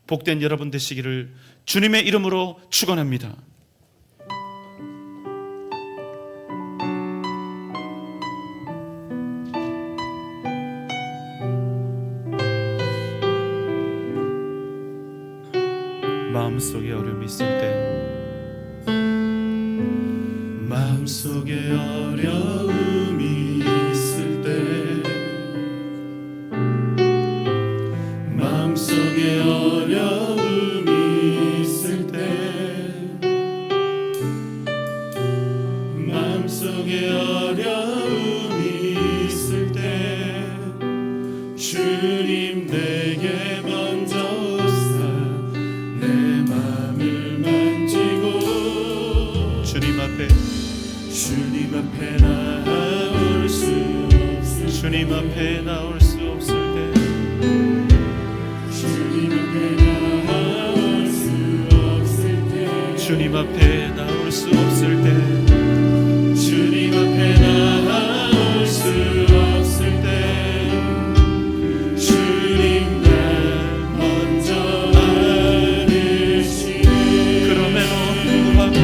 복된 여러분 되시기를 주님의 이름으로 축원합니다. 마음속에 어려움이 있을 때, 마음속에 어려움이 있을 때, 마음속에 어려움이 있을 때, 마음속에 어려움이 있을 때, 주님 내게 먼저 주님 앞에 나올 수 없을 주님 앞에 나올 수 없을 때 주님 앞에 나올 수 없을 때 주님 앞에 나올 수 없을 때 주님 앞에 나올 수 없을 때 주님 날 먼저 안으시네. 그럼에도 불구하고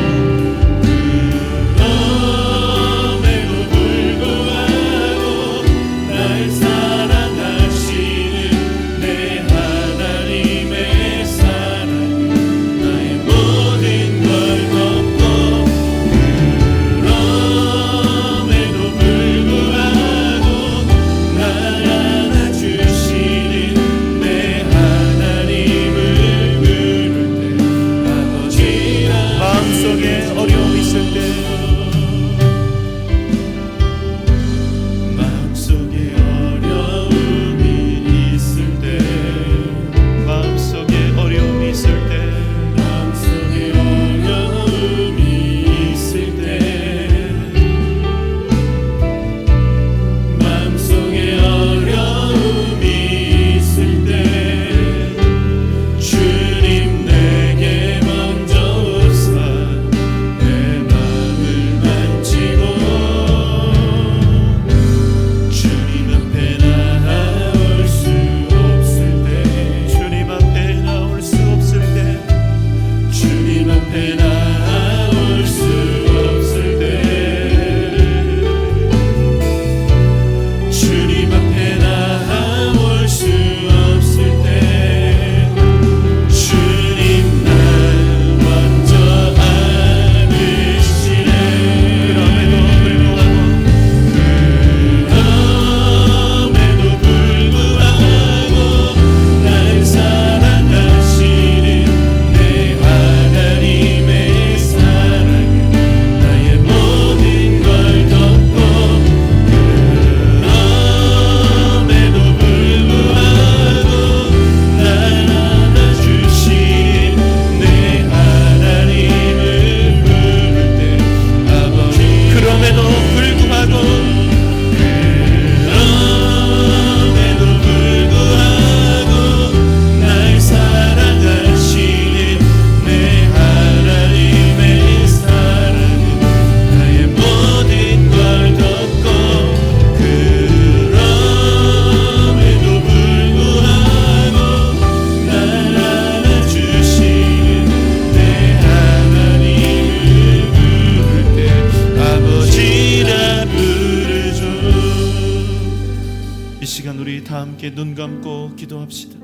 시간 우리 다 함께 눈 감고 기도합시다.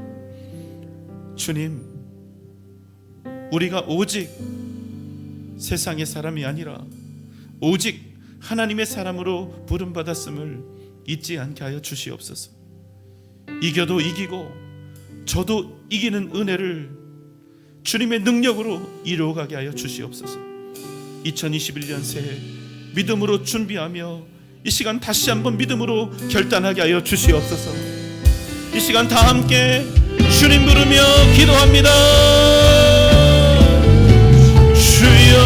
주님, 우리가 오직 세상의 사람이 아니라 오직 하나님의 사람으로 부름받았음을 잊지 않게 하여 주시옵소서. 이겨도 이기고 저도 이기는 은혜를 주님의 능력으로 이루어가게 하여 주시옵소서. 2021년 새해 믿음으로 준비하며 이 시간 다시 한번 믿음으로 결단하게 하여 주시옵소서. 이 시간 다 함께 주님 부르며 기도합니다. 주여,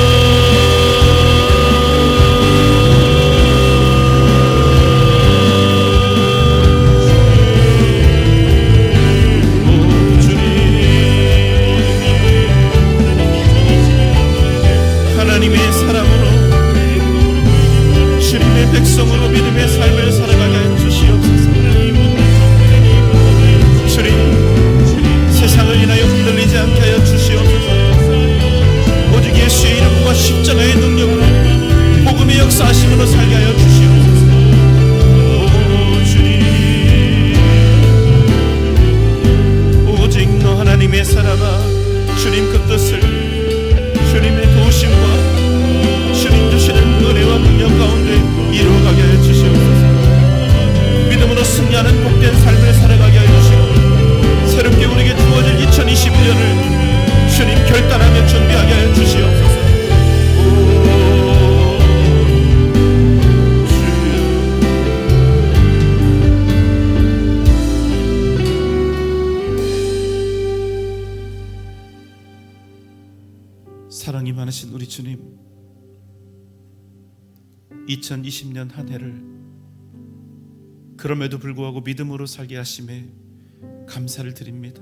하나님의 사랑으로 주님의 백성으로 믿음의 삶을 살아가게 하여 주시옵소서. 주님, 세상을 인하여 흔들리지 않게 하여 주시옵소서. 오직 예수의 이름과 십자가의 능력으로 복음의 역사하심으로 살게 하여 주시옵소서. 오 주님, 오직 너 하나님의 사랑아, 주님 그 뜻을 주님의 도우심과 주님 주시는 은혜와 능력 가운데 이루어가게 하여 주시옵소서. 믿음으로 승리하는 복된 삶을 살아가게 하여 주시옵소서. 새롭게 우리에게 주어질 2021년을 주님 결단하며 준비하게 하여 주시옵소서. 사랑이 많으신 우리 주님, 2020년 한 해를 그럼에도 불구하고 믿음으로 살게 하심에 감사를 드립니다.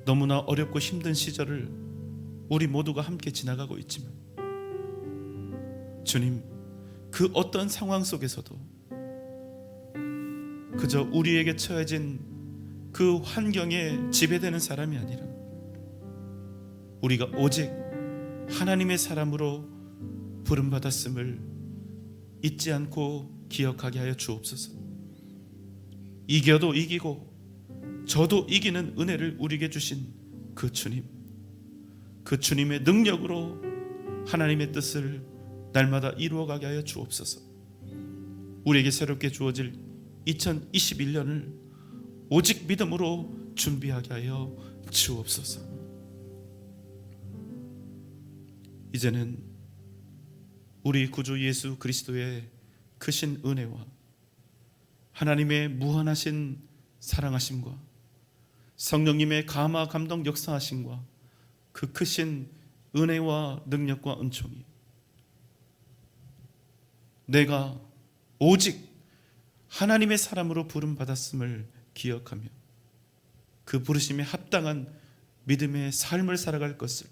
너무나 어렵고 힘든 시절을 우리 모두가 함께 지나가고 있지만 주님, 그 어떤 상황 속에서도 그저 우리에게 처해진 그 환경에 지배되는 사람이 아니라 우리가 오직 하나님의 사람으로 부름받았음을 잊지 않고 기억하게 하여 주옵소서. 이겨도 이기고 저도 이기는 은혜를 우리에게 주신 그 주님, 그 주님의 능력으로 하나님의 뜻을 날마다 이루어가게 하여 주옵소서. 우리에게 새롭게 주어질 2021년을 오직 믿음으로 준비하게 하여 주옵소서. 이제는 우리 구주 예수 그리스도의 크신 은혜와 하나님의 무한하신 사랑하심과 성령님의 감화 감동 역사하심과 그 크신 은혜와 능력과 은총이 내가 오직 하나님의 사람으로 부름받았음을 기억하며 그 부르심에 합당한 믿음의 삶을 살아갈 것을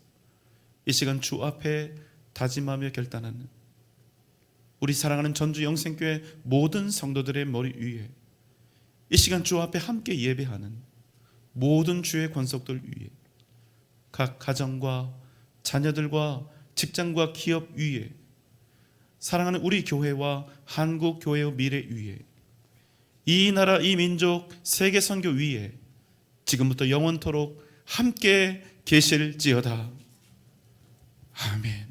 이 시간 주 앞에 다짐하며 결단하는 우리 사랑하는 전주 영생교회 모든 성도들의 머리 위에 이 시간 주 앞에 함께 예배하는 모든 주의 권속들 위에 각 가정과 자녀들과 직장과 기업 위에 사랑하는 우리 교회와 한국 교회의 미래 위에 이 나라 이 민족 세계 선교 위에 지금부터 영원토록 함께 계실지어다. 아멘.